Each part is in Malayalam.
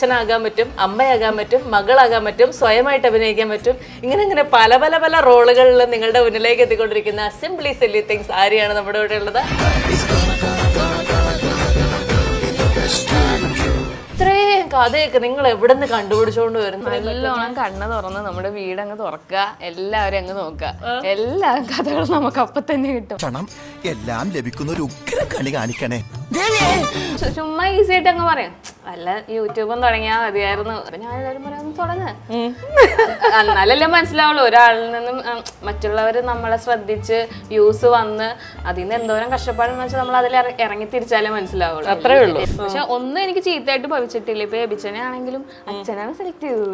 അച്ഛനാകാൻ പറ്റും, അമ്മയാകാൻ പറ്റും, മകളാകാൻ പറ്റും, സ്വയമായിട്ട് അഭിനയിക്കാൻ പറ്റും. ഇങ്ങനെ പല പല പല റോളുകളിൽ നിങ്ങളുടെ മുന്നിലേക്ക് എത്തിക്കൊണ്ടിരിക്കുന്ന സിംപ്ലി സില്ലി തിങ്സ് ആര്യാണ് നമ്മുടെ ഇവിടെ ഉള്ളത്. ഇത്രയും കഥയൊക്കെ നിങ്ങൾ എവിടെ നിന്ന് കണ്ടുപിടിച്ചോണ്ട് വരുന്നു? നല്ലോണം കണ്ണ് തുറന്ന് നമ്മുടെ വീടങ്ങ് തുറക്കുക, എല്ലാവരും അങ്ങ് നോക്കുക, എല്ലാ കഥകളും നമുക്ക് അപ്പൊ തന്നെ കിട്ടും. എല്ലാം ലഭിക്കുന്ന ഒരു ഉഗ്ര കളി കാണിക്കണേ. ചുമ്മാ ഈസി ആയിട്ട് അങ്ങ് പറയാം, അല്ല യൂട്യൂബും തുടങ്ങിയാൽ മതിയായിരുന്നു. ഞാൻ എല്ലാവരും പറയാൻ തുടങ്ങ, എന്നാലല്ലേ മനസ്സിലാവുള്ളൂ. ഒരാളിൽ നിന്നും മറ്റുള്ളവർ നമ്മളെ ശ്രദ്ധിച്ച് വ്യൂസ് വന്ന് അതിൽ നിന്ന് എന്തോരം കഷ്ടപ്പാടെന്ന് വെച്ചാൽ നമ്മൾ അതിൽ ഇറങ്ങി തിരിച്ചാലേ മനസ്സിലാവുള്ളൂ. അത്രേ ഉള്ളൂ. പക്ഷെ ഒന്നും എനിക്ക് ചീത്തയായിട്ട് ഭവിച്ചിട്ടില്ല. ഇപ്പൊ എബിച്ചനെ ആണെങ്കിലും അച്ഛനാണ് സെലക്ട് ചെയ്തത്.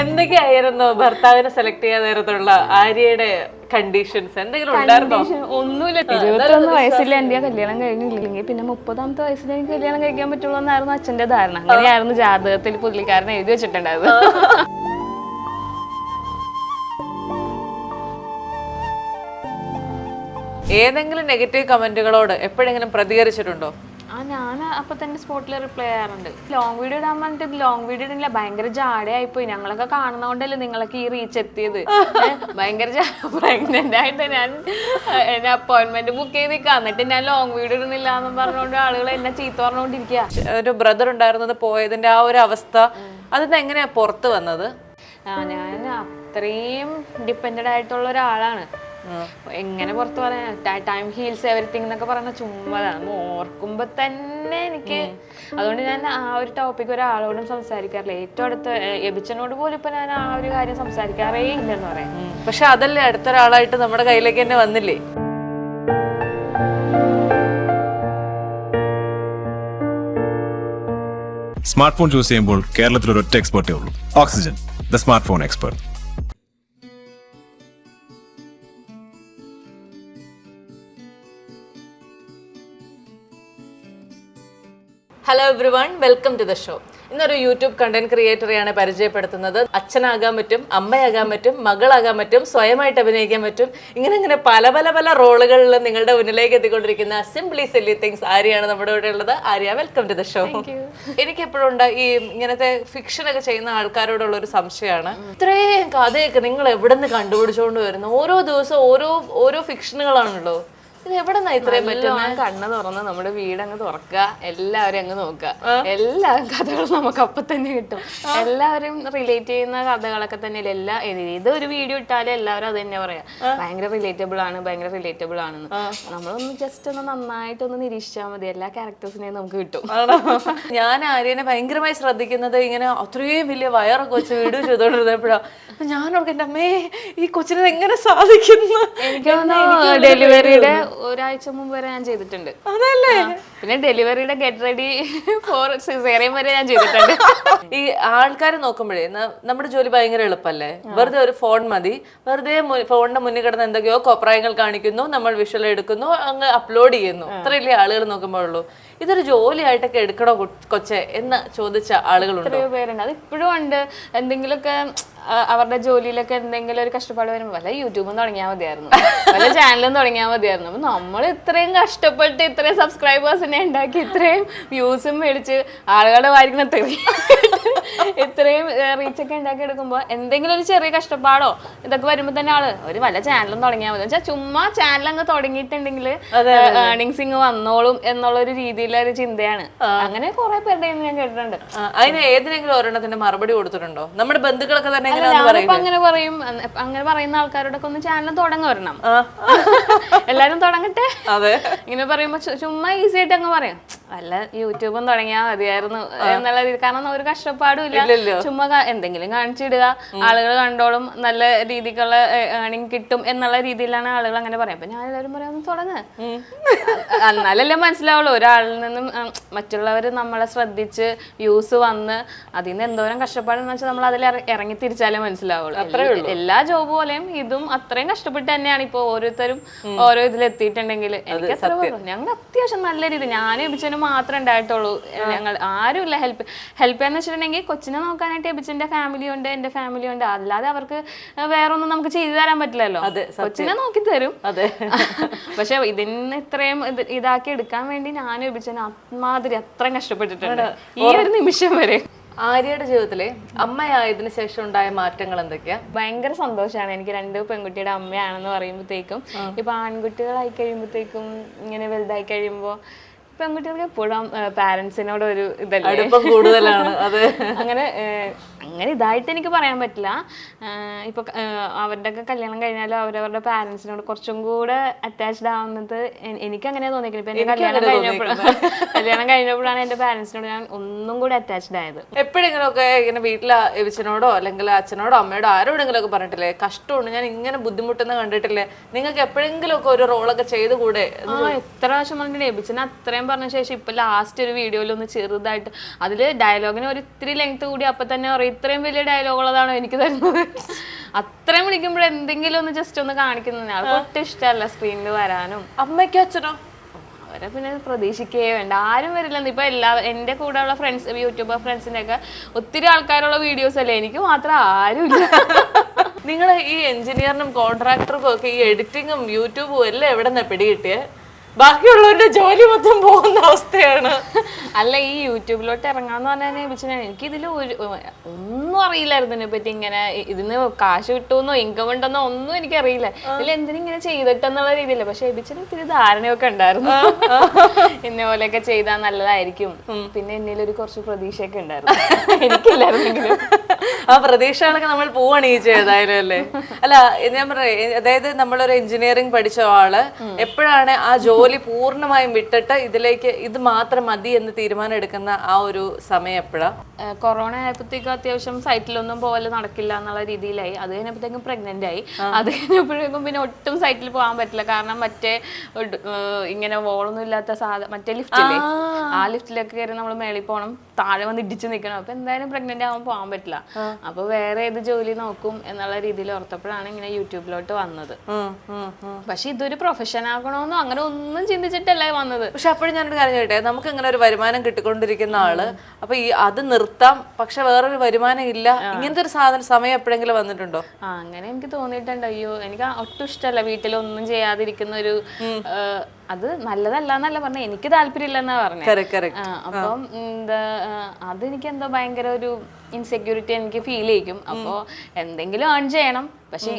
എന്തൊക്കെയായിരുന്നു ഭർത്താവിനെ സെലക്ട് ചെയ്യാൻ നേരത്തുള്ള ആര്യയുടെ കണ്ടീഷൻസ്? എന്തെങ്കിലും ഉണ്ടായിരുന്നോ? ഒന്നുമില്ല. 21 വയസ്സിൽ എന്റെ കല്യാണം കഴിഞ്ഞില്ലെങ്കിൽ പിന്നെ 30ാമത്തെ വയസ്സിൽ എനിക്ക് കല്യാണം കഴിക്കാൻ പറ്റുള്ളൂ എന്നായിരുന്നു അച്ഛന്റെ ധാരണ. അങ്ങനെയായിരുന്നു ജാതകത്തിൽ പുള്ളിക്കാരൻ എഴുതി വെച്ചിട്ടുണ്ടായിരുന്നു. ഏതെങ്കിലും നെഗറ്റീവ് കമന്റുകളോട് എപ്പോഴെങ്കിലും പ്രതികരിച്ചിട്ടുണ്ടോ? ഞാൻ അപ്പൊ തന്നെ സ്പോട്ടിൽ റിപ്ലൈ ചെയ്യാറുണ്ട്. ലോങ് വീഡിയോ ഇടാൻ പറഞ്ഞിട്ട് ലോങ് വീഡിയോ ഇടില്ല, ഭയങ്കര ജാടയായിപ്പോയി. ഞങ്ങളൊക്കെ കാണുന്നോണ്ടല്ലേ നിങ്ങളൊക്കെ ഈ റീച്ച് എത്തിയത്. ഭയങ്കര പ്രഗ്നന്റ് ആയിട്ട് ഞാൻ എന്നെ അപ്പോയിന്റ്മെന്റ് ബുക്ക് ചെയ്ത് നിൽക്കുക, എന്നിട്ട് ഞാൻ ലോങ് വീഡിയോ ഇടുന്നില്ല എന്ന് പറഞ്ഞുകൊണ്ട് ആളുകൾ എന്നെ ചീത്ത പറഞ്ഞുകൊണ്ടിരിക്കുക. ഒരു ബ്രദർ ഉണ്ടായിരുന്നത് പോയതിന്റെ ആ ഒരു അവസ്ഥ അതിന്ന് എങ്ങനെയാ പുറത്ത് വന്നത്? ഞാൻ അത്രയും ഡിപ്പെൻഡഡ് ആയിട്ടുള്ള ഒരാളാണ്. എങ്ങനെ പുറത്ത് പറയാൻ, ടൈം ഹീൽസ് എവരിത്തിങ് എന്നൊക്കെ പറയുന്ന ചുമ്മാതാണ് ഓർക്കുമ്പോ തന്നെ എനിക്ക്. അതുകൊണ്ട് ഞാൻ ആ ഒരു ടോപ്പിക് ഒരാളോടും സംസാരിക്കാറില്ല. ഏറ്റവും അടുത്ത എബിച്ചനോട് പോലും ഇപ്പൊ ഞാൻ ആ ഒരു കാര്യം സംസാരിക്കാറേ ഇല്ലെന്ന് പറയാം. പക്ഷെ അതല്ലേ അടുത്തൊരാളായിട്ട് നമ്മുടെ കയ്യിലേക്ക് തന്നെ വന്നില്ലേ? സ്മാർട്ട് ഫോൺ ചൂസ് ചെയ്യുമ്പോൾ കേരളത്തിൽ ഒരു ഒറ്റ എക്സ്പെർട്ടേ ഉള്ളൂ, Oxygen, the smart phone expert. Hello everyone, welcome to the show. ഇന്നൊരു യൂട്യൂബ് കണ്ടന്റ് ക്രിയേറ്ററെയാണ് പരിചയപ്പെടുത്തുന്നത്. അച്ഛനാകാൻ പറ്റും, അമ്മയാകാൻ പറ്റും, മകളാകാൻ പറ്റും, സ്വയമായിട്ട് അഭിനയിക്കാൻ പറ്റും. ഇങ്ങനെ പല പല പല റോളുകളിൽ നിങ്ങളുടെ മുന്നിലേക്ക് എത്തിക്കൊണ്ടിരിക്കുന്ന സിംപ്ലി സില്ലി തിങ്സ് ആര്യാണ് നമ്മുടെ ഇവിടെ ഉള്ളത്. Arya, welcome to the show. എനിക്ക് എപ്പോഴുണ്ട് ഈ ഇങ്ങനത്തെ ഫിക്ഷൻ ഒക്കെ ചെയ്യുന്ന ആൾക്കാരോടുള്ള ഒരു സംശയമാണ്, ഇത്രയും കഥയൊക്കെ നിങ്ങൾ എവിടെ നിന്ന് കണ്ടുപിടിച്ചോണ്ട് വരുന്നു? ഓരോ ദിവസവും ഓരോ ഫിക്ഷനുകളാണല്ലോ. ഇത് എവിടെ നിന്നാ ഇത്രയും പറ്റുന്നത്? കണ്ണ് തുറന്ന് നമ്മുടെ വീടങ്ങ് തുറക്കുക, എല്ലാവരും അങ്ങ് നോക്കുക, എല്ലാ കഥകളും നമുക്ക് അപ്പൊ തന്നെ കിട്ടും. എല്ലാവരും റിലേറ്റ് ചെയ്യുന്ന കഥകളൊക്കെ തന്നെ. ഏതൊരു വീഡിയോ ഇട്ടാലും എല്ലാവരും അത് തന്നെ പറയാം, ഭയങ്കര റിലേറ്റബിൾ ആണ്, ഭയങ്കര റിലേറ്റബിൾ ആണെന്ന്. നമ്മളൊന്ന് ജസ്റ്റ് ഒന്ന് നന്നായിട്ടൊന്ന് നിരീക്ഷിച്ചാൽ മതി, എല്ലാ ക്യാരക്ടേഴ്സിനെയും നമുക്ക് കിട്ടും. ഞാൻ ആര്യനെ ഭയങ്കരമായി ശ്രദ്ധിക്കുന്നത് ഇങ്ങനെ അത്രയും വലിയ വയറൊക്കെ വെച്ച് വീഡിയോ ചെയ്തോണ്ടിരുന്നപ്പോഴാണ് ഞാനോർക്ക് എൻ്റെ അമ്മേ ഈ കൊച്ചിനെ എങ്ങനെ സാധിക്കുന്നു. എനിക്ക് ഡെലിവറിയുടെ ഒരാഴ്ച മുമ്പ് വരെ ഞാൻ ചെയ്തിട്ടുണ്ട്. അതല്ലേ? പിന്നെ ഡെലിവറിയുടെ ഗെറ്റ് റെഡി ഫോർ സിസേറിയൻ വരെ ഞാൻ ചെയ്തിട്ടുണ്ട്. ഈ ആൾക്കാർ നോക്കുമ്പോഴേ നമ്മുടെ ജോലി ഭയങ്കര എളുപ്പല്ലേ? വെറുതെ ഒരു ഫോൺ മതി, വെറുതെ ഫോണിന്റെ മുന്നിൽ കിടന്ന് എന്തൊക്കെയോ കോപ്രായങ്ങൾ കാണിക്കുന്നു, നമ്മൾ വിഷ്വൽ എടുക്കുന്നു, അങ്ങ് അപ്ലോഡ് ചെയ്യുന്നു. അത്രയല്ലേ ആളുകൾ നോക്കുമ്പോഴുള്ളൂ. ഇതൊരു ജോലിയായിട്ടൊക്കെ എടുക്കണോ കൊച്ചെ എന്ന് ചോദിച്ച ആളുകളുണ്ട്. എത്രയോ പേരുണ്ട്. അത് ഇപ്പോഴും ഉണ്ട്. എന്തെങ്കിലുമൊക്കെ അവരുടെ ജോലിയിലൊക്കെ എന്തെങ്കിലും ഒരു കഷ്ടപ്പാട് വരുമ്പോൾ വല്ല യൂട്യൂബും തുടങ്ങിയാൽ മതിയായിരുന്നു, വല്ല ചാനലും തുടങ്ങിയാൽ മതിയായിരുന്നു. അപ്പൊ നമ്മൾ ഇത്രയും കഷ്ടപ്പെട്ട് ഇത്രയും സബ്സ്ക്രൈബേഴ്സിനെ ഉണ്ടാക്കി ഇത്രയും വ്യൂസും മേടിച്ച് ആളുകളുടെ വാരിക്കുന്ന ഇത്രയും റീച്ചൊക്കെ ഉണ്ടാക്കി എടുക്കുമ്പോൾ എന്തെങ്കിലും ഒരു ചെറിയ കഷ്ടപ്പാടോ ഇതൊക്കെ വരുമ്പോൾ തന്നെ ഒരു വല്ല ചാനലും തുടങ്ങിയാൽ മതി. വെച്ചാൽ ചുമ്മാ ചാനൽ അങ്ങ് തുടങ്ങിയിട്ടുണ്ടെങ്കിൽ ഏർണിങ്സ് ഇങ്ങ് വന്നോളും എന്നുള്ളൊരു രീതിയിലൊരു ചിന്തയാണ്. അങ്ങനെ കുറെ പേരുടെ ഞാൻ കേട്ടിട്ടുണ്ട്. അതിന് ഏതിനെങ്കിലും ഒരെണ്ണത്തിന്റെ മറുപടി കൊടുത്തിട്ടുണ്ടോ? നമ്മുടെ ബന്ധുക്കളൊക്കെ തന്നെ അങ്ങനെ പറയും. അങ്ങനെ പറയുന്ന ആൾക്കാരോടൊക്കെ ഒന്ന് ചാനൽ തുടങ്ങി വരണം, എല്ലാരും തുടങ്ങട്ടെ. ഇങ്ങനെ പറയുമ്പോ ചുമ്മാ ഈസി ആയിട്ട് അങ്ങ് പറയാം, അല്ല യൂട്യൂബും തുടങ്ങിയാൽ മതിയായിരുന്നു എന്നുള്ള രീതി. കാരണം ഒരു കഷ്ടപ്പാടും ഇല്ല, ചുമ്മാ എന്തെങ്കിലും കാണിച്ചിടുക, ആളുകൾ കണ്ടോളും, നല്ല രീതിക്കുള്ള ഏർണിംഗ് കിട്ടും എന്നുള്ള രീതിയിലാണ് ആളുകൾ അങ്ങനെ പറയാം. അപ്പൊ ഞാൻ എല്ലാവരും പറയാം, ഒന്ന് തുടങ്ങ, എന്നാലല്ലേ മനസ്സിലാവുള്ളൂ. ഒരാളിൽ നിന്നും മറ്റുള്ളവർ നമ്മളെ ശ്രദ്ധിച്ച് വ്യൂസ് വന്ന് അതിൽ നിന്ന് എന്തോരം കഷ്ടപ്പാടെന്ന് വെച്ചാൽ നമ്മൾ അതിൽ ഇറങ്ങി തിരിച്ചാലേ മനസ്സിലാവുള്ളൂ. എല്ലാ ജോബ് പോലെയും ഇതും അത്രയും കഷ്ടപ്പെട്ട് തന്നെയാണ് ഇപ്പൊ ഓരോരുത്തരും ഓരോ ഇതിലെത്തിയിട്ടുണ്ടെങ്കിൽ. എനിക്ക് എത്ര ഞങ്ങൾ അത്യാവശ്യം നല്ല രീതി, ഞാനും എബിച്ചനും മാത്രമേ ഉണ്ടായിട്ടുള്ളൂ. ഞങ്ങൾ ആരുമില്ല ഹെൽപ്പ് ചെയ്യാന്ന് വെച്ചിട്ടുണ്ടെങ്കിൽ കൊച്ചിനെ നോക്കാനായിട്ട് എബിച്ചന്റെ ഫാമിലി ഉണ്ട്, എന്റെ ഫാമിലി ഉണ്ട്. അല്ലാതെ അവർക്ക് വേറെ ഒന്നും നമുക്ക് ചെയ്തു തരാൻ പറ്റില്ലല്ലോ. കൊച്ചിനെ നോക്കി തരും. പക്ഷെ ഇതിന് ഇത്രയും ഇതാക്കി എടുക്കാൻ വേണ്ടി ഞാനും എബിച്ചനെ അമാതിരി അത്രയും കഷ്ടപ്പെട്ടിട്ടുണ്ട് ഈ ഒരു നിമിഷം വരെ. ആര്യയുടെ ജീവിതത്തിലെ അമ്മയായതിനു ശേഷം ഉണ്ടായ മാറ്റങ്ങൾ എന്തൊക്കെയാ? ഭയങ്കര സന്തോഷമാണ് എനിക്ക് 2 പെൺകുട്ടിയുടെ അമ്മയാണെന്ന് പറയുമ്പോഴത്തേക്കും. ഇപ്പൊ ആൺകുട്ടികളായി കഴിയുമ്പോഴത്തേക്കും ഇങ്ങനെ വലുതായി കഴിയുമ്പോ പെൺകുട്ടികൾക്ക് എപ്പോഴും പാരന്റ്സിനോട് ഒരു ഇതല്ലേ കൂടുതലാണ്. അങ്ങനെ ഇതായിട്ട് എനിക്ക് പറയാൻ പറ്റില്ല. ഇപ്പൊ അവരുടെ ഒക്കെ കല്യാണം കഴിഞ്ഞാലും അവരവരുടെ പാരന്റ്സിനോട് കുറച്ചും കൂടെ അറ്റാച്ച്ഡ് ആവുന്നത് എനിക്ക് അങ്ങനെ തോന്നിയിരിക്കുന്നത്. ഇപ്പൊ എന്റെ കല്യാണം കഴിഞ്ഞപ്പോഴാണ് എന്റെ പാരന്റ്സിനോട് ഞാൻ ഒന്നും കൂടെ അറ്റാച്ച്ഡ് ആയത്. എപ്പോഴെങ്കിലുമൊക്കെ ഇങ്ങനെ വീട്ടിലെ എബിച്ചനോടോ അല്ലെങ്കിൽ അച്ഛനോടോ അമ്മയോടോ ആരോടെങ്കിലും ഒക്കെ പറഞ്ഞിട്ടില്ലേ കഷ്ടമുണ്ട് ഞാൻ ഇങ്ങനെ ബുദ്ധിമുട്ടെന്ന് കണ്ടിട്ടില്ലേ, നിങ്ങൾക്ക് എപ്പോഴെങ്കിലും ഒക്കെ ഒരു റോളൊക്കെ ചെയ്തുകൂടെ? എത്ര പ്രാവശ്യം പറഞ്ഞിട്ട് എബിച്ചന് അത്രയും പറഞ്ഞ ശേഷം ഇപ്പൊ ലാസ്റ്റ് ഒരു വീഡിയോയിൽ ഒന്ന് ചെറുതായിട്ട് അതില് ഡയലോഗിന് ഒരു ഇത്തിരി ലെങ്ത് കൂടി അപ്പൊ തന്നെ പറയും ഇത്രയും വലിയ ഡയലോഗുള്ളതാണോ എനിക്ക് തരുന്നത്. അത്രയും വിളിക്കുമ്പോൾ എന്തെങ്കിലും ഒന്ന് ജസ്റ്റ് ഒന്ന് കാണിക്കുന്നത് ആൾക്ക് ഒട്ടും ഇഷ്ടമല്ല സ്ക്രീനിൽ വരാനും. അമ്മയ്ക്കോ അച്ഛനോ? അവരെ പിന്നെ പ്രതീക്ഷിക്കേ വേണ്ട, ആരും വരില്ലെന്ന്. ഇപ്പൊ എന്റെ കൂടെ ഉള്ള ഫ്രണ്ട്സ് യൂട്യൂബർ ഫ്രണ്ട്സിന്റെ ഒക്കെ ഒത്തിരി ആൾക്കാരുള്ള വീഡിയോസ് അല്ലേ, എനിക്ക് മാത്രം ആരുമില്ല. നിങ്ങൾ ഈ എഞ്ചിനീയറിനും കോൺട്രാക്ടർക്കും ഒക്കെ ഈ എഡിറ്റിങ്ങും യൂട്യൂബും എല്ലാം എവിടെ നിന്നാ പിടികിട്ടിയേ? ബാക്കിയുള്ളവരുടെ ജോലി മൊത്തം പോകുന്ന അവസ്ഥയാണ്. അല്ല ഈ യൂട്യൂബിലോട്ട് ഇറങ്ങാന്ന് പറഞ്ഞാൽ എനിക്ക് ഇതിൽ ഒന്നും അറിയില്ലായിരുന്നു ഇതിനെ പറ്റി. ഇങ്ങനെ ഇതിന് കാശ് കിട്ടുമെന്നോ ഇൻകം ഉണ്ടെന്നോ ഒന്നും എനിക്കറിയില്ല. ഇതിൽ എന്തിനിങ്ങനെ ചെയ്തിട്ടെന്നുള്ള രീതിയില്ല. പക്ഷെ എബിച്ചന് ഇത്തിരി ധാരണയൊക്കെ ഉണ്ടായിരുന്നു, എന്നെ പോലെയൊക്കെ ചെയ്താൽ നല്ലതായിരിക്കും. പിന്നെ എന്നിലൊരു കുറച്ച് പ്രതീക്ഷയൊക്കെ ഉണ്ടായിരുന്നു, എനിക്കില്ലായിരുന്നെങ്കിലും. ആ പ്രതീക്ഷകളൊക്കെ നമ്മൾ പോവണീച്ച് ഏതായാലും അല്ലേ. അല്ല ഞാൻ പറയാം, അതായത് നമ്മളൊരു എഞ്ചിനീയറിംഗ് പഠിച്ച ആള് എപ്പോഴാണ് ആ ജോലി പൂർണ്ണമായും വിട്ടിട്ട് ഇതിലേക്ക് ഇത് മാത്രം മതി എന്ന് തീരുമാനം എടുക്കുന്ന ആ ഒരു സമയം എപ്പോഴാ? കൊറോണ ആയപ്പോഴത്തേക്കും അത്യാവശ്യം സൈറ്റിലൊന്നും പോലെ നടക്കില്ല എന്നുള്ള രീതിയിലായി. അത് കഴിഞ്ഞപ്പോഴത്തേക്കും പ്രഗ്നന്റ് ആയി. അത് കഴിഞ്ഞപ്പോഴേക്കും പിന്നെ ഒട്ടും സൈറ്റിൽ പോകാൻ പറ്റില്ല. കാരണം മറ്റേ ഇങ്ങനെ വോളൊന്നും ഇല്ലാത്ത മറ്റേ ലിഫ്റ്റില്ലേ, ആ ലിഫ്റ്റിലൊക്കെ കയറി നമ്മൾ മേളിൽ പോകണം, താഴെ വന്ന് ഇടിച്ചു നിൽക്കണം. അപ്പൊ എന്തായാലും പ്രഗ്നന്റ് ആവാൻ പോകാൻ പറ്റില്ല. അപ്പൊ വേറെ ഏത് ജോലി നോക്കും എന്നുള്ള രീതിയിൽ ഓർത്തപ്പോഴാണ് ഇങ്ങനെ യൂട്യൂബിലോട്ട് വന്നത്. പക്ഷെ ഇതൊരു പ്രൊഫഷൻ ആകണമെന്നോ അങ്ങനെ ഒന്നും ചിന്തിച്ചിട്ടല്ലേ വന്നത്. പക്ഷെ അപ്പോഴും ഞാനൊരു കാര്യം ചോദിട്ടെ, നമുക്ക് ഇങ്ങനെ ഒരു വരുമാനം കിട്ടിക്കൊണ്ടിരിക്കുന്ന ആള് അപ്പൊ ഈ അത് നിർത്താം പക്ഷെ വേറൊരു വരുമാനം ഇല്ല, ഇങ്ങനത്തെ ഒരു സമയം എപ്പോഴെങ്കിലും വന്നിട്ടുണ്ടോ? അങ്ങനെ എനിക്ക് തോന്നിയിട്ടുണ്ട്. അയ്യോ എനിക്ക് ഒട്ടും ഇഷ്ടമല്ല വീട്ടിലൊന്നും ചെയ്യാതിരിക്കുന്ന ഒരു, അത് നല്ലതല്ല എന്നല്ല പറഞ്ഞ, എനിക്ക് താല്പര്യമില്ലെന്നാ പറഞ്ഞത്. അപ്പം എന്താ അതെനിക്ക് എന്തോ ഭയങ്കര ഒരു ഇൻസെക്യൂരിറ്റി എനിക്ക് ഫീൽ ചെയ്യും. അപ്പോൾ എന്തെങ്കിലും ഏൺ ചെയ്യണം. പക്ഷെ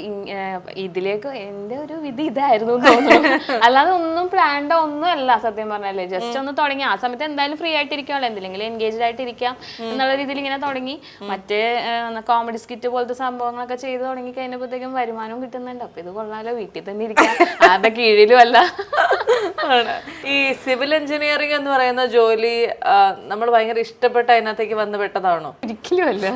ഇതിലേക്ക് എൻ്റെ ഒരു വിധി ഇതായിരുന്നു തോന്നുന്നു. അല്ലാതെ ഒന്നും പ്ലാൻഡോ ഒന്നും അല്ല സത്യം പറഞ്ഞാലേ. ജസ്റ്റ് ഒന്ന് തുടങ്ങി. ആ സമയത്ത് എന്തായാലും ഫ്രീ ആയിട്ടിരിക്കുമല്ലോ, എന്തെങ്കിലും എൻഗേജ്ഡ് ആയിട്ടിരിക്കാം എന്നുള്ള രീതിയിൽ ഇങ്ങനെ തുടങ്ങി. മറ്റേ കോമഡി സ്കിറ്റ് പോലത്തെ സംഭവങ്ങളൊക്കെ ചെയ്ത് തുടങ്ങി കഴിഞ്ഞപ്പോഴത്തേക്കും വരുമാനവും കിട്ടുന്നുണ്ട്. അപ്പൊ ഇത് കൊള്ളാലോ, വീട്ടിൽ തന്നെ ഇരിക്കാം, ആരുടെ കീഴിലും അല്ല. ഈ സിവിൽ എഞ്ചിനീയറിംഗ് എന്ന് പറയുന്ന ജോലി നമ്മൾ ഭയങ്കര ഇഷ്ടപ്പെട്ട അതിനകത്തേക്ക് വന്ന് പെട്ടതാണോ? ഒരിക്കലും അല്ല.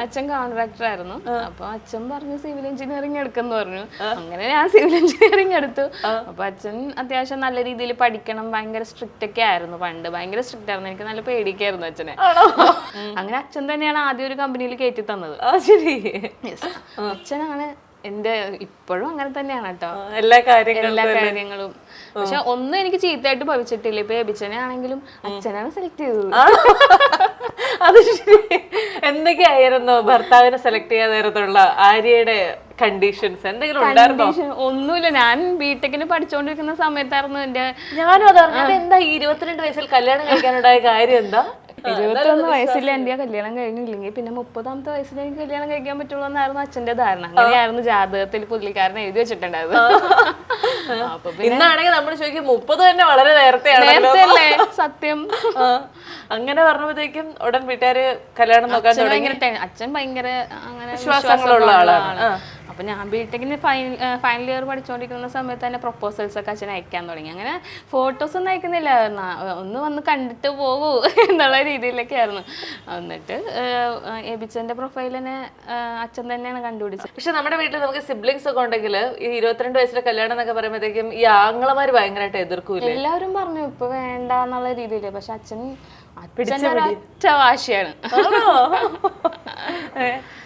അച്ഛൻ കോൺട്രാക്ടർ ആയിരുന്നു. അപ്പൊ അച്ഛൻ പറഞ്ഞു സിവിൽ എഞ്ചിനീയറിംഗ് എടുക്കെന്ന് പറഞ്ഞു. അങ്ങനെ ഞാൻ സിവിൽ എഞ്ചിനീയറിംഗ് എടുത്തു. അപ്പൊ അച്ഛൻ അത്യാവശ്യം നല്ല രീതിയിൽ പഠിക്കണം, ഭയങ്കര സ്ട്രിക്റ്റ് ഒക്കെ ആയിരുന്നു പണ്ട്, ഭയങ്കര സ്ട്രിക്റ്റ് ആയിരുന്നു. എനിക്ക് നല്ല പേടിക്കായിരുന്നു അച്ഛനെ. അങ്ങനെ അച്ഛൻ തന്നെയാണ് ആദ്യം ഒരു കമ്പനിയിൽ കയറ്റി തന്നത്. അച്ഛനാണ് എന്റെ, ഇപ്പോഴും അങ്ങനെ തന്നെയാണ് കേട്ടോ എല്ലാ കാര്യങ്ങളും. പക്ഷെ ഒന്നും എനിക്ക് ചീത്തയായിട്ട് ഭവിച്ചിട്ടില്ല. ഇപ്പൊ എബിച്ചനെ ആണെങ്കിലും അച്ഛനാണ് സെലക്ട് ചെയ്തത്. അത് ശരി. എന്തൊക്കെയായിരുന്നു ഭർത്താവിനെ സെലക്ട് ചെയ്യാൻ നേരത്തുള്ള ആര്യയുടെ കണ്ടീഷൻസ്? എന്തെങ്കിലും ഉണ്ടായിരുന്നോ? ഒന്നുമില്ല. ഞാൻ ബിടെക്കിന് പഠിച്ചോണ്ടിരിക്കുന്ന സമയത്തായിരുന്നു എന്റെ, ഞാനും അതറിഞ്ഞത്. എന്താ 22 വയസ്സിൽ കല്യാണം കഴിക്കാനുണ്ടായ കാര്യം എന്താ? 21 വയസ്സിൽ എന്റെ കല്യാണം കഴിഞ്ഞില്ലെങ്കിൽ പിന്നെ 30ാമത്തെ വയസ്സിൽ എനിക്ക് കല്യാണം കഴിക്കാൻ പറ്റുള്ളൂ എന്നായിരുന്നു അച്ഛന്റെ ധാരണ. അങ്ങനെയായിരുന്നു ജാതകത്തിൽ പുള്ളിക്കാരൻ എഴുതി വെച്ചിട്ടുണ്ടായിരുന്നു. അപ്പൊ ഇന്നാണെങ്കിൽ നമ്മൾ ചോദിക്കും 30 തന്നെ വളരെ നേരത്തെയാണ്, സത്യം. അങ്ങനെ പറഞ്ഞപ്പോഴത്തേക്കും ഉടൻ വീട്ടുകാര് കല്യാണം നോക്കാൻ തുടങ്ങി. അച്ഛൻ ഭയങ്കര അങ്ങനെ വിശ്വാസങ്ങളുള്ള ആളാണ്. അപ്പൊ ഞാൻ ബിടെക്കിന് ഫൈനൽ ഇയർ പഠിച്ചുകൊണ്ടിരിക്കുന്ന സമയത്ത് തന്നെ പ്രൊപ്പോസൽസ് ഒക്കെ അച്ഛൻ അയക്കാൻ തുടങ്ങി. അങ്ങനെ ഫോട്ടോസ് ഒന്നും അയക്കുന്നില്ല, ഒന്ന് വന്ന് കണ്ടിട്ട് പോകൂ എന്നുള്ള രീതിയിലൊക്കെ ആയിരുന്നു. എന്നിട്ട് എബിച്ചന്റെ പ്രൊഫൈലിനെ അച്ഛൻ തന്നെയാണ് കണ്ടുപിടിച്ചത്. പക്ഷെ നമ്മുടെ വീട്ടിൽ നമുക്ക് സിബ്ലിങ്സ് ഒക്കെ ഉണ്ടെങ്കിൽ ഈ 22 വയസ്സിലെ കല്യാണം എന്നൊക്കെ പറയുമ്പോഴത്തേക്കും ഈ ആങ്ങളമാര് ഭയങ്കരമായിട്ട് എതിർക്കൂല. എല്ലാവരും പറഞ്ഞു ഇപ്പൊ വേണ്ട എന്നുള്ള രീതിയില്. പക്ഷെ അച്ഛൻ ഒറ്റ വാശിയാണ്.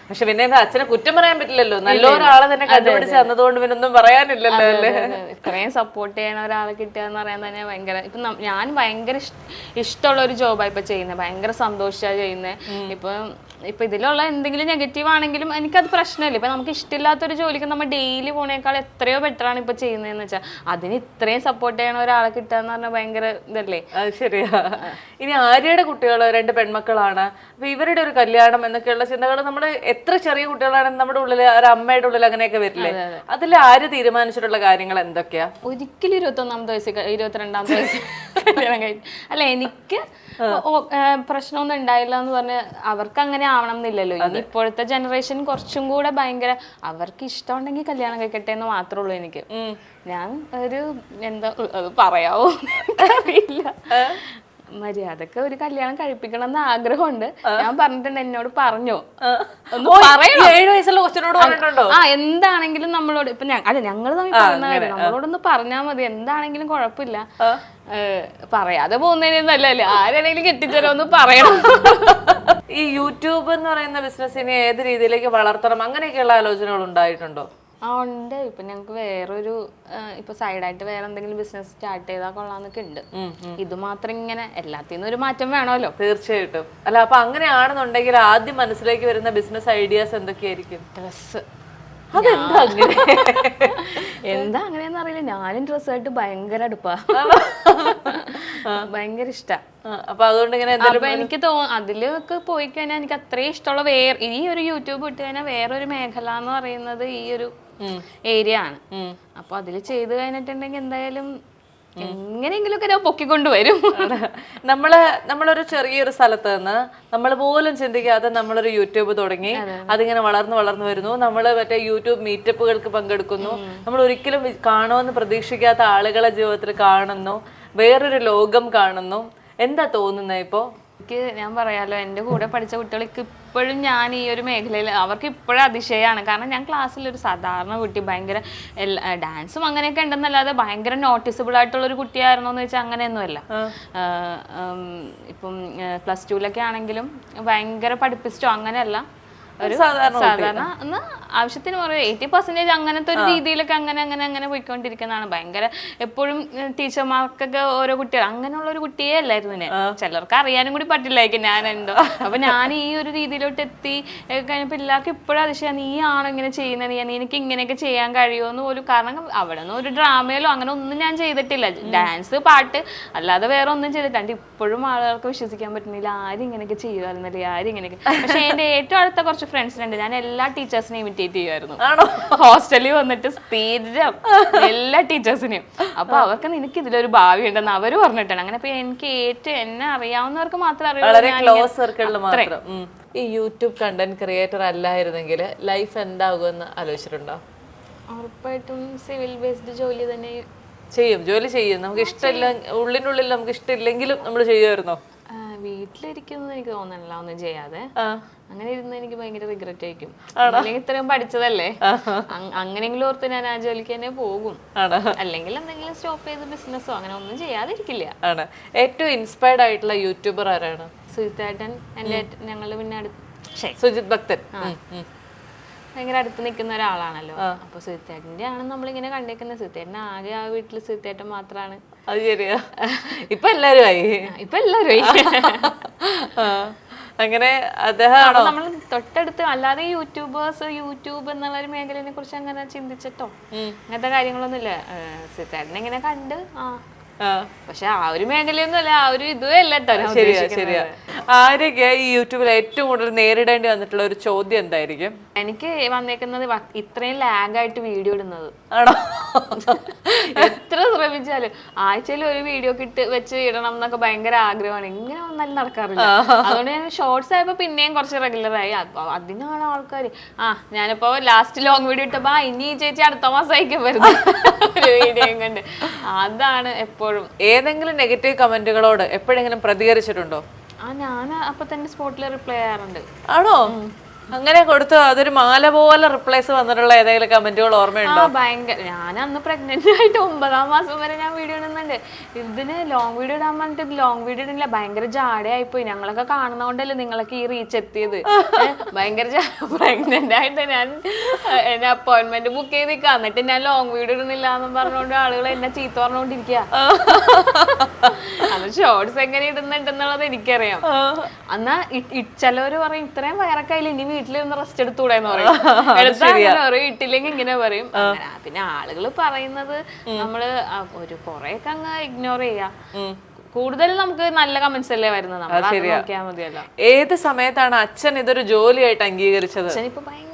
പക്ഷെ പിന്നെ എന്താ അച്ഛനെ കുറ്റം പറയാൻ പറ്റില്ലല്ലോ, നല്ലൊരാളെ തന്നെ കണ്ടുപിടിച്ച് തന്നതുകൊണ്ട് പിന്നെ ഒന്നും പറയാനില്ലല്ലോ അല്ലേ. ഇത്രയും സപ്പോർട്ട് ചെയ്യണ ഒരാളെ കിട്ടുക എന്ന് പറയാൻ തന്നെ ഭയങ്കര, ഇപ്പൊ ഞാൻ ഭയങ്കര ഇഷ്ടമുള്ള ഒരു ജോബാണ് ഇപ്പൊ ചെയ്യുന്നത്, ഭയങ്കര സന്തോഷമാണ് ചെയ്യുന്നത്. ഇപ്പൊ ഇതിലുള്ള എന്തെങ്കിലും നെഗറ്റീവ് ആണെങ്കിലും എനിക്കത് പ്രശ്നമില്ല. ഇപ്പൊ നമുക്ക് ഇഷ്ടമില്ലാത്തൊരു ജോലിക്ക് നമ്മൾ ഡെയിലി പോണേക്കാൾ എത്രയോ ബെറ്റർ ആണ് ഇപ്പൊ ചെയ്യുന്നതെന്ന് വെച്ചാൽ, അതിന് ഇത്രയും സപ്പോർട്ട് ചെയ്യണ ഒരാളെ കിട്ടുക എന്ന് പറഞ്ഞാൽ ഭയങ്കര ഇതല്ലേ. അത് ശരിയാ. ഇനി ആര്യയുടെ കുട്ടികൾ 2 പെൺമക്കളാണ്. അപ്പൊ ഇവരുടെ ഒരു കല്യാണം എന്നൊക്കെയുള്ള ചിന്തകൾ നമ്മൾ എത്ര ചെറിയ കുട്ടികളാണെന്ന് നമ്മുടെ ഉള്ളില് ഒരു അമ്മയുടെ ഉള്ളിൽ അങ്ങനെയൊക്കെ വരില്ലേ, അതിൽ ആര് തീരുമാനിച്ചിട്ടുള്ള കാര്യങ്ങൾ എന്തൊക്കെയാ? ഒരിക്കലും 21-ാമത്തെ വയസ്സിൽ 22-ാമത്തെ വയസ്സിൽ കല്യാണം കഴിക്കും. അല്ല, എനിക്ക് പ്രശ്നമൊന്നും ഉണ്ടായില്ല എന്ന് പറഞ്ഞ് അവർക്ക് അങ്ങനെ ആവണം എന്നില്ലല്ലോ. ഇനി ഇപ്പോഴത്തെ ജനറേഷൻ കുറച്ചും കൂടെ ഭയങ്കര, അവർക്ക് ഇഷ്ടമുണ്ടെങ്കിൽ കല്യാണം കഴിക്കട്ടെ എന്ന് മാത്രമേ ഉള്ളൂ എനിക്ക്. ഞാൻ ഒരു എന്താ അത് പറയാവോ അറിയില്ല, മര്യാദക്ക് ഒരു കല്യാണം കഴിപ്പിക്കണം എന്ന് ആഗ്രഹമുണ്ട്. ഞാൻ പറഞ്ഞിട്ടുണ്ട്, എന്നോട് പറഞ്ഞോ ഒന്ന് പറയണം. 7 വയസ്സുള്ള കൊച്ചിനോട് പറഞ്ഞിട്ടുണ്ടോ? എന്താണെങ്കിലും നമ്മളോട് ഇപ്പൊ ഞങ്ങള് തമ്മിൽ പറയുന്ന കാര്യം നമ്മളോടൊന്ന് പറഞ്ഞാൽ മതി, എന്താണെങ്കിലും കുഴപ്പമില്ല. പറയാതെ പോകുന്നതിന് നല്ലല്ലേ, ആരാണെങ്കിലും കെട്ടിത്തരുമെന്ന് പറയണം. ഈ യൂട്യൂബ് എന്ന് പറയുന്ന ബിസിനസ്സിനെ ഏത് രീതിയിലേക്ക് വളർത്തണം അങ്ങനെയൊക്കെയുള്ള ആലോചനകൾ ഉണ്ടായിട്ടുണ്ടോ? ഉണ്ട്. ഇപ്പൊ ഞങ്ങക്ക് വേറൊരു ഇപ്പൊ സൈഡായിട്ട് വേറെ എന്തെങ്കിലും ബിസിനസ് സ്റ്റാർട്ട് ചെയ്താൽ കൊള്ളാന്നൊക്കെ ഉണ്ട്. ഇത് മാത്രം ഇങ്ങനെ എല്ലാത്തിനും ഒരു മാറ്റം വേണമല്ലോ. തീർച്ചയായിട്ടും. അല്ല, അപ്പൊ അങ്ങനെയാണെന്നുണ്ടെങ്കിൽ ആദ്യം മനസ്സിലേക്ക് വരുന്ന ബിസിനസ് ഐഡിയാസ് എന്തൊക്കെയായിരിക്കും? ഡ്രസ്സ്. അതെന്താ അങ്ങനെ? എന്താ അങ്ങനെയെന്ന് അറിയില്ല, ഞാനും ഡ്രസ്സായിട്ട് ഭയങ്കര അടുപ്പാ, ഭയങ്കര ഇഷ്ടാ. അപ്പൊ അതുകൊണ്ട് ഇങ്ങനെ അപ്പൊ എനിക്ക് അതിലൊക്കെ പോയി കഴിഞ്ഞാൽ എനിക്ക് അത്രയും ഇഷ്ടമുള്ള ഈ ഒരു യൂട്യൂബ് ഇട്ട് കഴിഞ്ഞാൽ വേറൊരു മേഖല എന്ന് പറയുന്നത് ഈ ഒരു ഏരിയ ആണ്. അപ്പൊ അതിൽ ചെയ്ത് കഴിഞ്ഞിട്ടുണ്ടെങ്കിൽ എന്തായാലും എങ്ങനെയെങ്കിലുമൊക്കെ ഞാൻ പൊക്കിക്കൊണ്ടുവരും. നമ്മളൊരു ചെറിയൊരു സ്ഥലത്ത് നിന്ന് നമ്മൾ പോലും ചിന്തിക്കാതെ നമ്മളൊരു യൂട്യൂബ് തുടങ്ങി, അതിങ്ങനെ വളർന്നു വരുന്നു. നമ്മൾ മറ്റേ യൂട്യൂബ് മീറ്റപ്പുകൾക്ക് പങ്കെടുക്കുന്നു. നമ്മൾ ഒരിക്കലും കാണുമെന്ന് പ്രതീക്ഷിക്കാത്ത ആളുകളെ ജീവിതത്തിൽ കാണുന്നു, വേറൊരു ലോകം കാണുന്നു. എന്താ തോന്നുന്നത് ഇപ്പോ? ഞാൻ പറയാലോ, എൻ്റെ കൂടെ പഠിച്ച കുട്ടികൾക്ക് ഇപ്പോഴും ഞാൻ ഈ ഒരു മേഖലയിൽ അവർക്ക് ഇപ്പോഴും അതിശയമാണ്. കാരണം ഞാൻ ക്ലാസ്സിലൊരു സാധാരണ കുട്ടി, ഭയങ്കര ഡാൻസും അങ്ങനെയൊക്കെ ഉണ്ടെന്നല്ലാതെ ഭയങ്കര നോട്ടീസബിൾ ആയിട്ടുള്ളൊരു കുട്ടിയായിരുന്നോ എന്ന് വെച്ചാൽ അങ്ങനെയൊന്നുമല്ല. ഇപ്പം +2-ലൊക്കെ ആണെങ്കിലും ഭയങ്കര പഠിപ്പിച്ചിട്ടോ അങ്ങനെയല്ല, ഒരു സാധാരണ ഒന്ന് ആവശ്യത്തിന് പറയും 80% അങ്ങനത്തെ ഒരു രീതിയിലൊക്കെ അങ്ങനെ പോയിക്കൊണ്ടിരിക്കുന്നതാണ്. ഭയങ്കര എപ്പോഴും ടീച്ചർമാർക്കൊക്കെ ഓരോ കുട്ടികൾ അങ്ങനെയുള്ള ഒരു കുട്ടിയേ അല്ലായിരുന്നു ഞാൻ. ചിലർക്ക് അറിയാനും കൂടി പറ്റില്ലായിരിക്കും ഞാൻ എന്തോ. അപ്പൊ ഞാൻ ഈ ഒരു രീതിയിലോട്ട് എത്തി കഴിഞ്ഞപ്പോൾ എല്ലാവർക്കും ഇപ്പോഴും അതിശയം, നീ ആണോ ഇങ്ങനെ ചെയ്യുന്നത്, എനിക്ക് ഇങ്ങനെയൊക്കെ ചെയ്യാൻ കഴിയുമോ എന്ന് പോലും. കാരണം അവിടെ നിന്ന് ഒരു ഡ്രാമയിലോ അങ്ങനെ ഒന്നും ഞാൻ ചെയ്തിട്ടില്ല. ഡാൻസ്, പാട്ട് അല്ലാതെ വേറെ ഒന്നും ചെയ്തിട്ടുണ്ട്. ഇപ്പോഴും ആളുകൾക്ക് വിശ്വസിക്കാൻ പറ്റുന്നില്ല, ആരും ഇങ്ങനെയൊക്കെ ചെയ്യുമായിരുന്നല്ലേ, ആരും ഇങ്ങനെയൊക്കെ. പക്ഷെ എൻ്റെ ഏറ്റവും അടുത്ത കുറച്ച് ഫ്രണ്ട്സിനുണ്ട്, ഞാൻ എല്ലാ ടീച്ചേഴ്സിനെയും ഇമിറ്റേറ്റ് ചെയ്യുമായിരുന്നു. ഹോസ്റ്റലിൽ വന്നിട്ട് സ്ഥിരം എല്ലാ ടീച്ചേഴ്സിനെയും. അപ്പൊ അവർക്ക് നിനക്ക് ഇതിലൊരു ഭാവി ഉണ്ടെന്ന് അവര് പറഞ്ഞിട്ടാണ്. അങ്ങനെ എനിക്ക് എന്നെ അറിയാവുന്നവർക്ക് മാത്രമേ അറിയൂ. ഈ യൂട്യൂബ് കണ്ടന്റ് ക്രിയേറ്റർ അല്ലായിരുന്നെങ്കിൽ ലൈഫ് എന്താകുമെന്ന് ആലോചിച്ചിട്ടുണ്ടോ? ഉറപ്പായിട്ടും സിവിൽ ബേസ്ഡ് ജോലി തന്നെ ജോലി ചെയ്യും. നമുക്ക് ഇഷ്ടമില്ല, ഉള്ളിനുള്ളിൽ നമുക്ക് ഇഷ്ടമില്ലെങ്കിലും നമ്മൾ ചെയ്യുമായിരുന്നോ? വീട്ടിലിരിക്കുന്നത് എനിക്ക് തോന്നുന്നില്ല ഒന്നും ചെയ്യാതെ. അങ്ങനെ ഇരുന്ന് എനിക്ക് ഭയങ്കര റിഗ്രറ്റ് ആയിരിക്കും. അല്ലെങ്കിൽ ഇത്രയും പഠിച്ചതല്ലേ, അങ്ങനെയെങ്കിലും ഓർത്ത് ഞാൻ ആ ജോലിക്ക് തന്നെ പോകും. അല്ലെങ്കിൽ എന്തെങ്കിലും സ്റ്റോപ്പ് ചെയ്ത് ബിസിനസ്സോ അങ്ങനെ ഒന്നും ചെയ്യാതിരിക്കില്ല. ഏറ്റവും ഇൻസ്പയർഡ് ആയിട്ടുള്ള യൂട്യൂബർ ആരാണ്? സുജിത്തേട്ടൻ. ഞങ്ങള് പിന്നെ സുജിത് ഭക്തൻ ഭയങ്കര അടുത്ത് നിൽക്കുന്ന ഒരാളാണല്ലോ. അപ്പൊ സുജിത്തേട്ടന്റെ ആണ് നമ്മളിങ്ങനെ കണ്ടേക്കുന്നത്. സുജിത്തേട്ടൻ ആകെ ആ വീട്ടില് സുജിത്തേട്ടൻ മാത്രാണ്. അത് ശരിയാ. ഇപ്പൊ എല്ലാരും ആയി. അങ്ങനെ അദ്ദേഹം നമ്മൾ തൊട്ടടുത്ത് അല്ലാതെ യൂട്യൂബ് എന്നുള്ള ഒരു മേഖലയെ കുറിച്ച് അങ്ങനെ ചിന്തിച്ചിട്ടോ അങ്ങനത്തെ കാര്യങ്ങളൊന്നും ഇല്ല. സുജിത്തേട്ടനെ ഇങ്ങനെ കണ്ട് പക്ഷെ ആ ഒരു മേഖലയൊന്നും അല്ല, ആ ഒരു ഇതുവേ അല്ല. ശരിയാ. ആരൊക്കെ ഈ യൂട്യൂബിൽ ഏറ്റവും കൂടുതൽ നേരിടേണ്ടി വന്നിട്ടുള്ള ഒരു ചോദ്യം എന്തായിരിക്കും? എനിക്ക് വന്നേക്കുന്നത് ഇത്രയും ലാഗായിട്ട് വീഡിയോ ഇടുന്നത്. ആണോ? എത്ര ശ്രമിച്ചാലും ആഴ്ചയിൽ ഒരു വീഡിയോ വെച്ച് ഇടണം എന്നൊക്കെ ഭയങ്കര ആഗ്രഹമാണ്. ഇങ്ങനെ വന്നാലും നടക്കാറില്ല. അതുകൊണ്ട് ഞാൻ ഷോർട്സ് ആയപ്പോ പിന്നെയും കുറച്ച് റെഗുലറായി. അതിനാണ് ആൾക്കാർ ഞാനിപ്പോ ലാസ്റ്റ് ലോങ് വീഡിയോ ഇട്ടപ്പോ ഇനി ചേച്ചി അടുത്ത മാസമായിരിക്കും വരുന്നത് ഒരു വീഡിയോയും കണ്ട്. അതാണ് എപ്പോഴും. ഏതെങ്കിലും നെഗറ്റീവ് കമന്റുകളോട് എപ്പോഴെങ്കിലും പ്രതികരിച്ചിട്ടുണ്ടോ? ഞാൻ അപ്പൊ തന്നെ സ്പോട്ടിൽ റിപ്ലൈ ചെയ്യാറുണ്ട്. ആണോ? അങ്ങനെ കൊടുത്തു അതൊരു മാല പോലെ റിപ്ലൈസ് വന്നിട്ടുള്ള ഏതെങ്കിലും കമന്റുകൾ ഓർമ്മയുണ്ടോ? ഭയങ്കര. ഞാൻ അന്ന് പ്രഗ്നന്റ് ആയിട്ട് 9ാം മാസം വരെ ഞാൻ വീഡിയോ ഇടുന്നുണ്ട്. ഇതിന് ലോങ് വീഡിയോ ഇടാൻ പറഞ്ഞിട്ട് ലോങ് വീഡിയോ ഇടില്ല, ഭയങ്കര ജാടയായിപ്പോയി. ഞങ്ങളൊക്കെ കാണുന്നതുകൊണ്ടല്ലേ നിങ്ങളൊക്കെ ഈ റീച്ച് എത്തിയത്. ഭയങ്കര പ്രഗ്നന്റ് ആയിട്ട് ഞാൻ എന്നെ അപ്പോയിന്റ്മെന്റ് ബുക്ക് ചെയ്ത് നിൽക്കുക, എന്നിട്ട് ഞാൻ ലോങ് വീഡിയോ ഇടുന്നില്ല എന്നും പറഞ്ഞുകൊണ്ട് ആളുകൾ എന്നെ ചീത്ത പറഞ്ഞുകൊണ്ടിരിക്കുക. അത് ഷോർട്സ് എങ്ങനെ ഇടുന്നുണ്ടെന്നുള്ളത് എനിക്കറിയാം. എന്നാ ചിലവര് പറയും ഇത്രയും വയറക്കായാലും ഇനി വീട്ടിലിരുന്ന് റെസ്റ്റ് എടുത്തൂടെ എന്ന് പറയും. എടുത്താൽ ഇട്ടില്ലെങ്കിൽ ഇങ്ങനെ പറയും. പിന്നെ ആളുകൾ പറയുന്നത് നമ്മള് ഒരു കുറെയൊക്കെ അങ്ങ് ഇഗ്നോർ ചെയ്യാം. കൂടുതൽ നമുക്ക് നല്ല കമന്റ്സ് അല്ലേ വരുന്നത്, നമ്മൾ നോക്കിയാൽ മതിയല്ലോ. ഏത് സമയത്താണ് അച്ഛൻ ഇതൊരു ജോലിയായിട്ട് അംഗീകരിച്ചത്? അച്ഛൻ ഇപ്പൊ ഭയങ്കര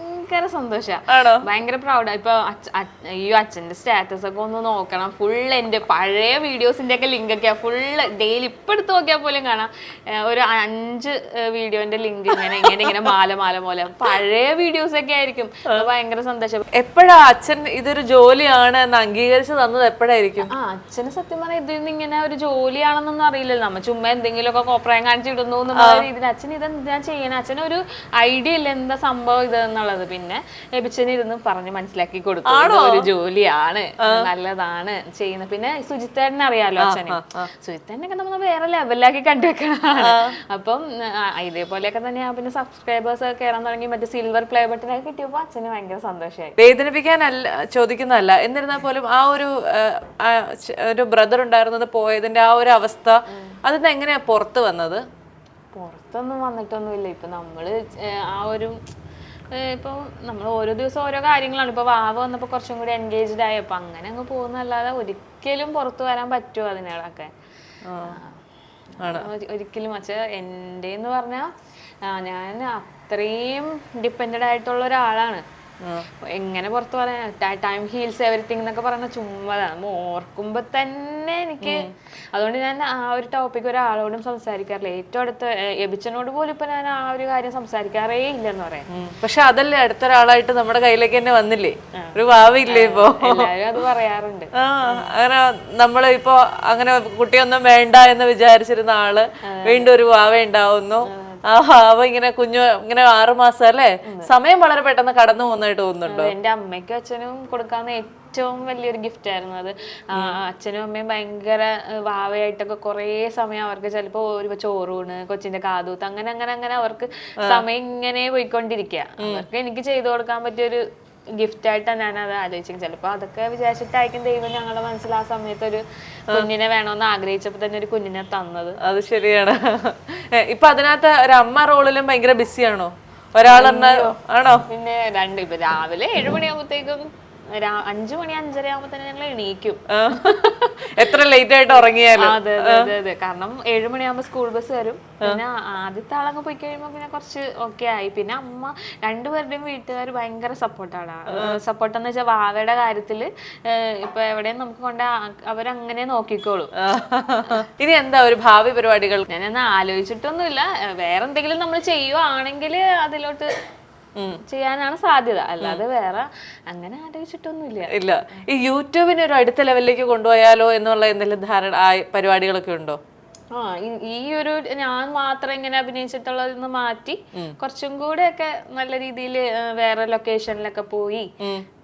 സന്തോഷം, ഭയങ്കര പ്രൗഡാ. ഇപ്പൊ ഈ അച്ഛന്റെ സ്റ്റാറ്റസ് ഒക്കെ ഒന്ന് നോക്കണം, ഫുൾ എന്റെ പഴയ വീഡിയോസിന്റെ ഒക്കെ ലിങ്ക് ഒക്കെയാ ഫുള്ള്. ഡെയിലി ഇപ്പൊ എടുത്ത് നോക്കിയാൽ പോലും കാണാം ഒരു 5 വീഡിയോന്റെ ലിങ്ക് ഇങ്ങനെ മാല പോലെ പഴയ വീഡിയോസ് ഒക്കെ ആയിരിക്കും. ഭയങ്കര സന്തോഷം. എപ്പോഴാ അച്ഛൻ ഇതൊരു ജോലിയാണ് എന്ന് അംഗീകരിച്ച് തന്നത്? എപ്പോഴായിരിക്കും? അച്ഛന് സത്യം പറഞ്ഞാൽ ഇതിൽ ഇങ്ങനെ ഒരു ജോലിയാണെന്നൊന്നും അറിയില്ലല്ലോ. നമ്മ ചുമ്മാ എന്തെങ്കിലുമൊക്കെ കോപ്രായം കാണിച്ചിടുന്നു എന്നുള്ള രീതിയിൽ അച്ഛൻ ഇതെന്താ ചെയ്യണേ, അച്ഛനൊരു ഐഡിയ ഇല്ല എന്താ സംഭവം ഇതെന്നുള്ളത്. പിന്നെ എബിച്ചനിരുന്ന് പറഞ്ഞ് മനസ്സിലാക്കി കൊടുത്തു ഒരു ജോലിയാണ്, നല്ലതാണ് ചെയ്യുന്നത്. പിന്നെ സുജിത്തേട്ടനെ അറിയാലോ അച്ഛനെ, സുജിത്തേട്ടനൊക്കെ നമ്മൾ വേറെ ലെവലിലാക്കി കണ്ടുവെക്കണതാണ്. അപ്പം ഇതേപോലെയൊക്കെ തന്നെയാ. പിന്നെ സബ്സ്ക്രൈബേഴ്സ് ഒക്കെ കയറാൻ തുടങ്ങി, മറ്റേ സിൽവർ പ്ലേ ബട്ടൺ ഒക്കെ കിട്ടിയപ്പോൾ അച്ഛന് ഭയങ്കര സന്തോഷമായി. വേദനിപ്പിക്കാനല്ല ചോദിക്കുന്നതല്ല, എന്നിരുന്നാൽ പോലും ആ ഒരു ബ്രദർ ഉണ്ടായിരുന്നത് പോയതിന്റെ ആ ഒരു അവസ്ഥ അതിന് എങ്ങനെയാ പുറത്ത് വന്നത്? പുറത്തൊന്നും വന്നിട്ടൊന്നുമില്ല. ഇപ്പൊ നമ്മള് ആ ഒരു ഇപ്പോൾ നമ്മൾ ഓരോ ദിവസം ഓരോ കാര്യങ്ങളാണ്. ഇപ്പോൾ വാവ വന്നപ്പോൾ കുറച്ചും കൂടി എൻഗേജ്ഡ് ആയി. അപ്പം അങ്ങനെ അങ്ങ് പോകുന്നല്ലാതെ ഒരിക്കലും പുറത്തു വരാൻ പറ്റുമോ അതിനോടൊക്കെ? ഒരിക്കലും. എൻ്റെ എന്ന് പറഞ്ഞാൽ ഞാൻ അത്രയും ഡിപ്പെൻഡഡ് ആയിട്ടുള്ള ഒരാളാണ്. എങ്ങനെ പുറത്ത് പറയാൻ, ടൈം ഹീൽസ് എവരിത്തിങ് എന്നൊക്കെ പറയുന്ന ചുമ്മാതാണ് ഓർക്കുമ്പോ തന്നെ എനിക്ക്. അതുകൊണ്ട് ഞാൻ ആ ഒരു ടോപ്പിക് ഒരാളോടും സംസാരിക്കാറില്ല. ഏറ്റവും അടുത്ത എബിച്ചനോട് പോലും ഇപ്പൊ ഞാൻ ആ ഒരു കാര്യം സംസാരിക്കാറേ ഇല്ലെന്ന് പറയാം. പക്ഷെ അതല്ലേ അടുത്തൊരാളായിട്ട് നമ്മുടെ കയ്യിലേക്ക് തന്നെ വന്നില്ലേ, ഒരു ഭാവിയില്ലേ ഇപ്പൊ? എല്ലാരും അത് പറയാറുണ്ട്. അങ്ങനെ നമ്മള് ഇപ്പൊ അങ്ങനെ കുട്ടിയൊന്നും വേണ്ട എന്ന് വിചാരിച്ചിരുന്ന ആള് വീണ്ടും ഒരു ഭാവ ഉണ്ടാവുന്നു. അവ ഇങ്ങനെ ഇങ്ങനെ 6 മാസം അല്ലേ, സമയം വളരെ പെട്ടെന്ന് കടന്നു പോകുന്നതായിട്ട് തോന്നുന്നുണ്ടോ? എന്റെ അമ്മയ്ക്കും അച്ഛനും കൊടുക്കാവുന്ന ഏറ്റവും വലിയൊരു ഗിഫ്റ്റ് ആയിരുന്നു അത്. അച്ഛനും അമ്മയും ഭയങ്കര വാവയായിട്ടൊക്കെ കുറേ സമയം അവർക്ക് ചിലപ്പോ ഒരു ചോറൂണ്, കൊച്ചിന്റെ കാതൂത്ത്, അങ്ങനെ അങ്ങനെ അങ്ങനെ അവർക്ക് സമയം ഇങ്ങനെ പോയിക്കൊണ്ടിരിക്കുക. അവർക്ക് എനിക്ക് ചെയ്തു കൊടുക്കാൻ പറ്റിയൊരു ഗിഫ്റ്റായിട്ടാണ് ഞാൻ അത് ആലോചിച്ചത്. ചിലപ്പോ അതൊക്കെ വിചാരിച്ചിട്ടായിരിക്കും ദൈവം ഞങ്ങളുടെ മനസ്സിൽ ആ സമയത്ത് ഒരു കുഞ്ഞിനെ വേണമെന്ന് ആഗ്രഹിച്ചപ്പോ തന്നെ ഒരു കുഞ്ഞിനെ തന്നത്. അത് ശരിയാണ്. ഇപ്പൊ അതിനകത്ത് ഒരു അമ്മ റോളിലും ഭയങ്കര ബിസിയാണോ? ഒരാളെന്ന ആണോ? പിന്നെ ഇപ്പൊ രാവിലെ 7 മണിയാകുമ്പോഴത്തേക്കും 5 മണി 5:30 ആകുമ്പോ തന്നെ ഞങ്ങൾ എണീക്കും. എത്ര ലേറ്റ് ആയിട്ട് ഉറങ്ങിയാലും. അതെ അതെ. കാരണം 7 മണിയാകുമ്പോ സ്കൂൾ ബസ് വരും. പിന്നെ ആദ്യത്തെ ആളങ്ങ് പോയി കഴിയുമ്പോ പിന്നെ കുറച്ച് ഓക്കെ ആയി. പിന്നെ അമ്മ രണ്ടുപേരുടെയും വീട്ടുകാർ ഭയങ്കര സപ്പോർട്ടാണ്. സപ്പോർട്ടെന്ന് വെച്ചാൽ വാവയുടെ കാര്യത്തില് ഇപ്പൊ എവിടെയും നമുക്ക് കൊണ്ട് അവരങ്ങനെ നോക്കിക്കോളും. ഇനി എന്താ ഒരു ഭാവി പരിപാടികൾ? ഞാനൊന്നും ആലോചിച്ചിട്ടൊന്നുമില്ല. വേറെ എന്തെങ്കിലും നമ്മൾ ചെയ്യുവാണെങ്കിൽ അതിലോട്ട് ചെയ്യാനാണ് സാധ്യത, അല്ലാതെ വേറെ അങ്ങനെ ആലോചിച്ചിട്ടൊന്നുമില്ല. ഇല്ല. ഈ യൂട്യൂബിനെ ഒരു അടുത്ത ലെവലിലേക്ക് കൊണ്ടുപോയാലോ എന്നുള്ള എന്തെങ്കിലും പരിപാടികളൊക്കെ ഉണ്ടോ? ഈ ഒരു ഞാൻ മാത്രം ഇങ്ങനെ അഭിനയിച്ചിട്ടുള്ളതിന്ന് മാറ്റി കുറച്ചും കൂടെ ഒക്കെ നല്ല രീതിയിൽ വേറെ ലൊക്കേഷനിലൊക്കെ പോയി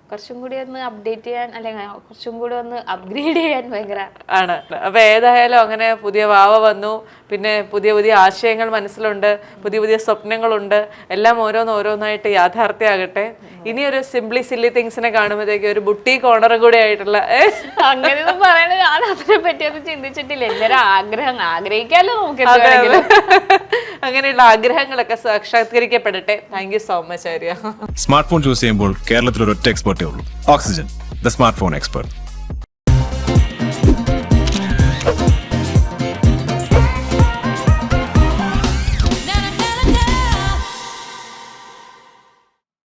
കുറച്ചും കൂടി ഒന്ന് അപ്ഡേറ്റ് ചെയ്യാൻ, അല്ലെങ്കിൽ കുറച്ചും കൂടി ഒന്ന് അപ്ഗ്രേഡ് ചെയ്യാൻ ഭയങ്കര ആണ്. അപ്പൊ ഏതായാലും അങ്ങനെ പുതിയ വാവ വന്നു, പിന്നെ പുതിയ പുതിയ ആശയങ്ങൾ മനസ്സിലുണ്ട്, പുതിയ പുതിയ സ്വപ്നങ്ങളുണ്ട്. എല്ലാം ഓരോന്നായിട്ട് യാഥാർത്ഥ്യമാകട്ടെ. ഇനി ഒരു സിംപ്ലി സില്ലി തിങ്സിനെ കാണുമ്പോഴത്തേക്ക് ഒരു ബുട്ടീക്ക് ഓണറും കൂടെ ആയിട്ടുള്ള അങ്ങനെയൊന്നും പറയണ ഞാൻ അതിനെ പറ്റിയൊന്നും ചിന്തിച്ചിട്ടില്ല. എൻ്റെ ഒരു ആഗ്രഹം ആഗ്രഹിക്കാമല്ലോ നമുക്ക്. അങ്ങനെയുള്ള ആഗ്രഹങ്ങളൊക്കെ സാക്ഷാത്കരിക്കപ്പെടട്ടെ. Thank you so much Arya. Smart phone choose ചെയ്യുമ്പോൾ കേരളത്തിൽ ഒരു ഒറ്റ എക്സ്പെർട്ടേ ഉള്ളൂ, Oxygen, the smart phone expert.